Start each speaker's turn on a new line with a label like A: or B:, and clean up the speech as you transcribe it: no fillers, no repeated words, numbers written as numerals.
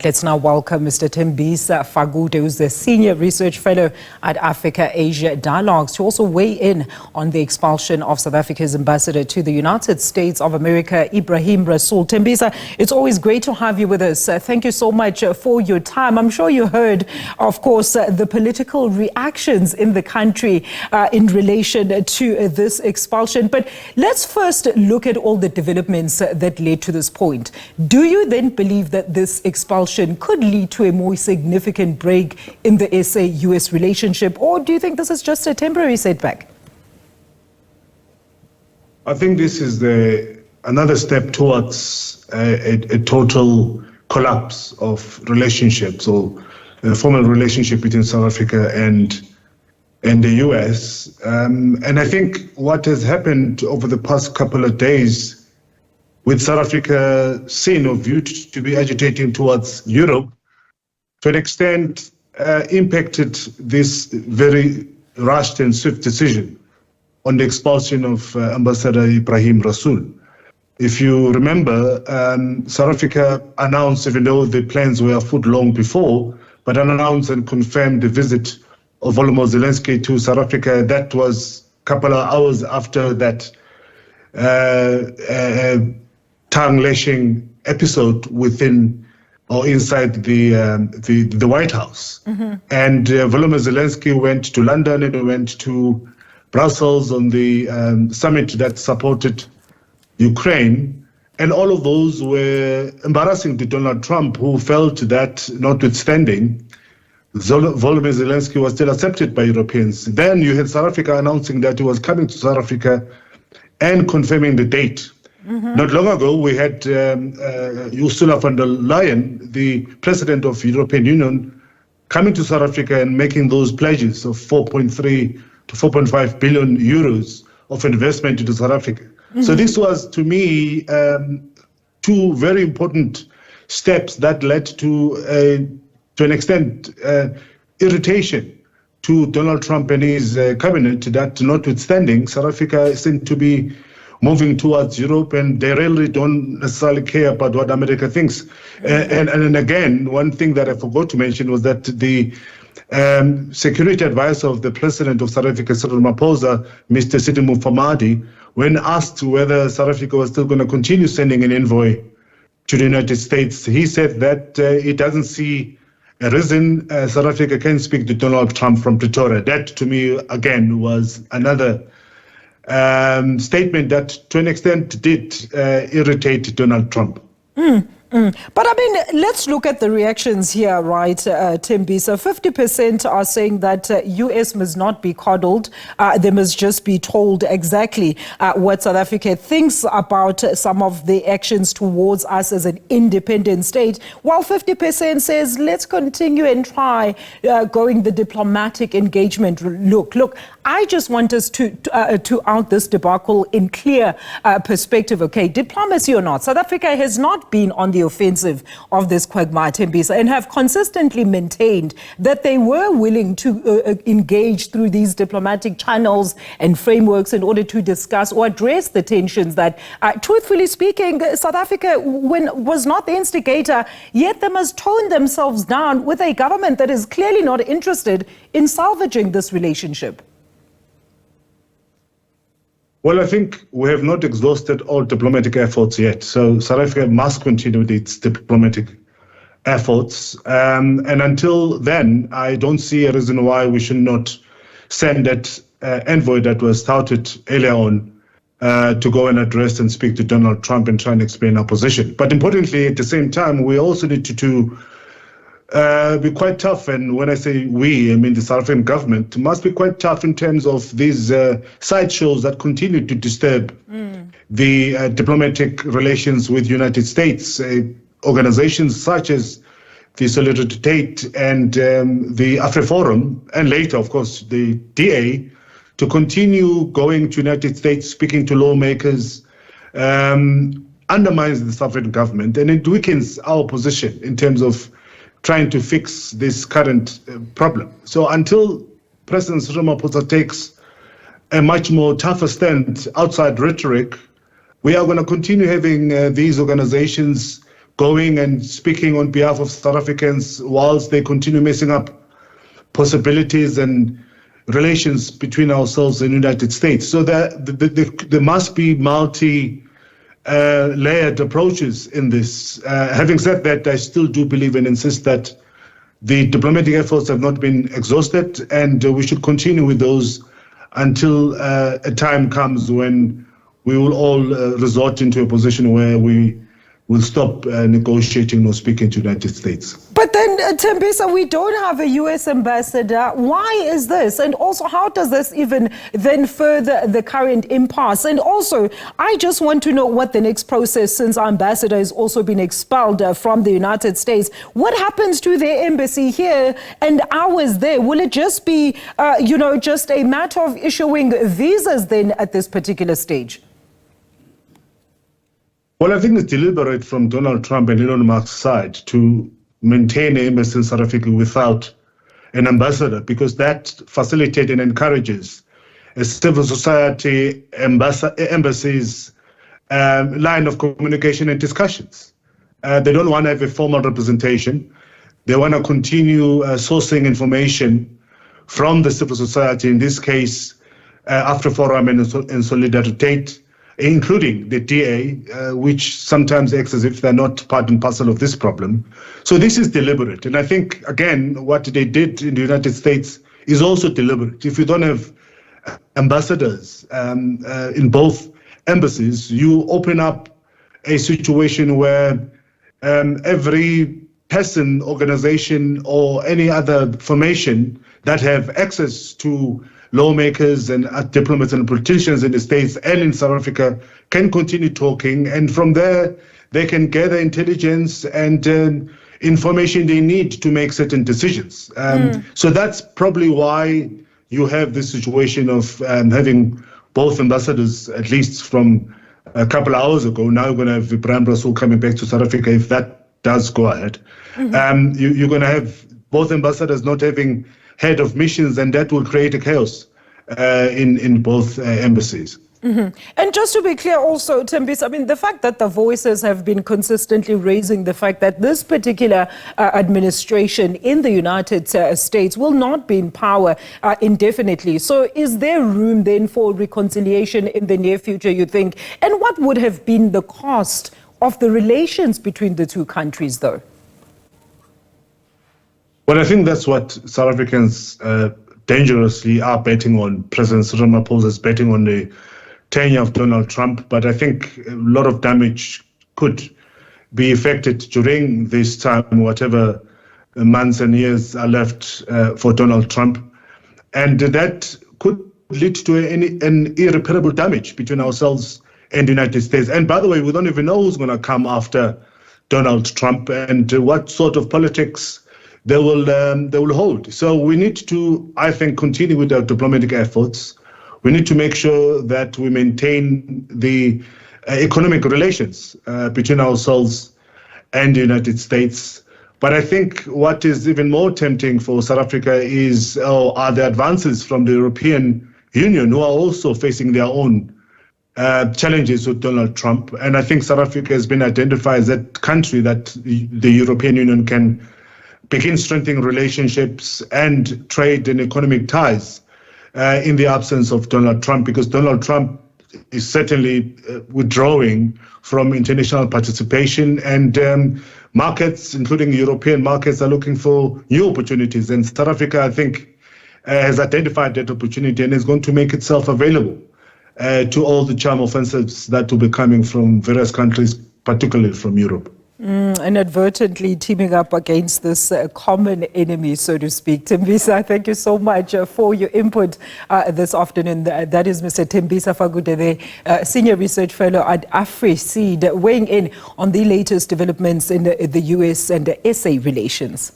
A: Let's now welcome Mr. Thembisa Fakude, who's the Senior Research Fellow at Africa-Asia Dialogues, to also weigh in on the expulsion of South Africa's ambassador to the United States of America, Ebrahim Rasool. Thembisa, it's always great to have you with us. Thank you so much for your time. I'm sure you heard, of course, the political reactions in the country in relation to this expulsion. But let's first look at all the developments that led to this point. Do you then believe that this expulsion could lead to a more significant break in the SA-US relationship, or do you think this is just a temporary setback?
B: I think this is another step towards a total collapse of relationships, or a formal relationship between South Africa and the US. And I think what has happened over the past couple of days, with South Africa seen or viewed to be agitating towards Europe, to an extent impacted this very rushed and swift decision on the expulsion of Ambassador Ebrahim Rasool. If you remember, South Africa announced, even though the plans were afoot long before, but announced and confirmed the visit of Volodymyr Zelensky to South Africa. That was a couple of hours after that tongue-lashing episode within or inside the White House. Mm-hmm. And Volodymyr Zelensky went to London and went to Brussels on the summit that supported Ukraine. And all of those were embarrassing to Donald Trump, who felt that, notwithstanding, Volodymyr Zelensky was still accepted by Europeans. Then you had South Africa announcing that he was coming to South Africa and confirming the date. Mm-hmm. Not long ago, we had Ursula von der Leyen, the president of the European Union, coming to South Africa and making those pledges of 4.3 to 4.5 billion euros of investment into South Africa. Mm-hmm. So this was, to me, two very important steps that led to an extent, irritation to Donald Trump and his cabinet, that notwithstanding, South Africa seemed to be moving towards Europe, and they really don't necessarily care about what America thinks. And again, one thing that I forgot to mention was that the security advisor of the president of South Africa, Cyril Ramaphosa, Mr. Sidi Mufamadi, when asked whether South Africa was still going to continue sending an envoy to the United States, he said that he doesn't see a reason South Africa can speak to Donald Trump from Pretoria. That, to me, again, was another statement that, to an extent, did irritate Donald Trump.
A: But I mean, let's look at the reactions here, right, Thembisa? 50% are saying that US must not be coddled. They must just be told exactly what South Africa thinks about some of the actions towards us as an independent state, while 50% says, let's continue and try going the diplomatic engagement. Look, I just want us to out this debacle in clear perspective, okay? Diplomacy or not, South Africa has not been on the offensive of this quagmire, Thembisa, and have consistently maintained that they were willing to engage through these diplomatic channels and frameworks in order to discuss or address the tensions that, truthfully speaking, South Africa was not the instigator, yet they must tone themselves down with a government that is clearly not interested in salvaging this relationship.
B: Well, I think we have not exhausted all diplomatic efforts yet. So South Africa must continue with its diplomatic efforts. And until then, I don't see a reason why we should not send that envoy that was touted earlier on to go and address and speak to Donald Trump and try and explain our position. But importantly, at the same time, we also need to be quite tough, and when I say we, I mean the South African government must be quite tough in terms of these sideshows that continue to disturb the diplomatic relations with United States. Organizations such as the Solidarity and the AfriForum, and later, of course, the DA, to continue going to United States, speaking to lawmakers, undermines the South African government, and it weakens our position in terms of trying to fix this current problem. So until President Cyril Ramaphosa takes a much more tougher stand outside rhetoric, we are going to continue having these organizations going and speaking on behalf of South Africans whilst they continue messing up possibilities and relations between ourselves and the United States. So there must be multi-layered approaches in this. Having said that, I still do believe and insist that the diplomatic efforts have not been exhausted, and we should continue with those until a time comes when we will all resort into a position where we will stop negotiating or speaking to the United States.
A: But then, Thembisa, we don't have a U.S. ambassador. Why is this? And also, how does this even then further the current impasse? And also, I just want to know what the next process, since our ambassador has also been expelled from the United States. What happens to their embassy here and ours there? Will it just be, just a matter of issuing visas then at this particular stage?
B: Well, I think it's deliberate from Donald Trump and Elon Musk's side to maintain an embassy in South Africa without an ambassador, because that facilitates and encourages a civil society embassy's line of communication and discussions. They don't want to have a formal representation. They want to continue sourcing information from the civil society, in this case, AfriForum and Solidarity, including the DA, which sometimes acts as if they're not part and parcel of this problem. So this is deliberate. And I think, again, what they did in the United States is also deliberate. If you don't have ambassadors in both embassies, you open up a situation where every person, organization, or any other formation that have access to lawmakers and diplomats and politicians in the States and in South Africa can continue talking, and from there they can gather intelligence and information they need to make certain decisions. So that's probably why you have this situation of having both ambassadors, at least from a couple of hours ago. Now you're going to have Ebrahim Rasool coming back to South Africa if that does go ahead. You're going to have both ambassadors not having head of missions, and that will create a chaos in both embassies.
A: And just to be clear also, Thembisa, I mean, the fact that the voices have been consistently raising the fact that this particular administration in the United States will not be in power indefinitely. So is there room then for reconciliation in the near future, you think? And what would have been the cost of the relations between the two countries, though?
B: Well, I think that's what South Africans dangerously are betting on. President Ramaphosa is betting on the tenure of Donald Trump, but I think a lot of damage could be affected during this time, whatever months and years are left for Donald Trump. And that could lead to an irreparable damage between ourselves and the United States. And by the way, we don't even know who's going to come after Donald Trump and what sort of politics they will hold. So we need to, I think, continue with our diplomatic efforts. We need to make sure that we maintain the economic relations between ourselves and the United States. But I think what is even more tempting for South Africa are the advances from the European Union, who are also facing their own challenges with Donald Trump. And I think South Africa has been identified as that country that the European Union can begin strengthening relationships and trade and economic ties in the absence of Donald Trump, because Donald Trump is certainly withdrawing from international participation, and markets, including European markets, are looking for new opportunities. And South Africa, I think, has identified that opportunity and is going to make itself available to all the charm offensives that will be coming from various countries, particularly from Europe.
A: Inadvertently teaming up against this common enemy, so to speak. Thembisa, thank you so much for your input this afternoon. That is Mr. Thembisa Fakude, the Senior Research Fellow at AfriSeed, weighing in on the latest developments in the US and SA relations.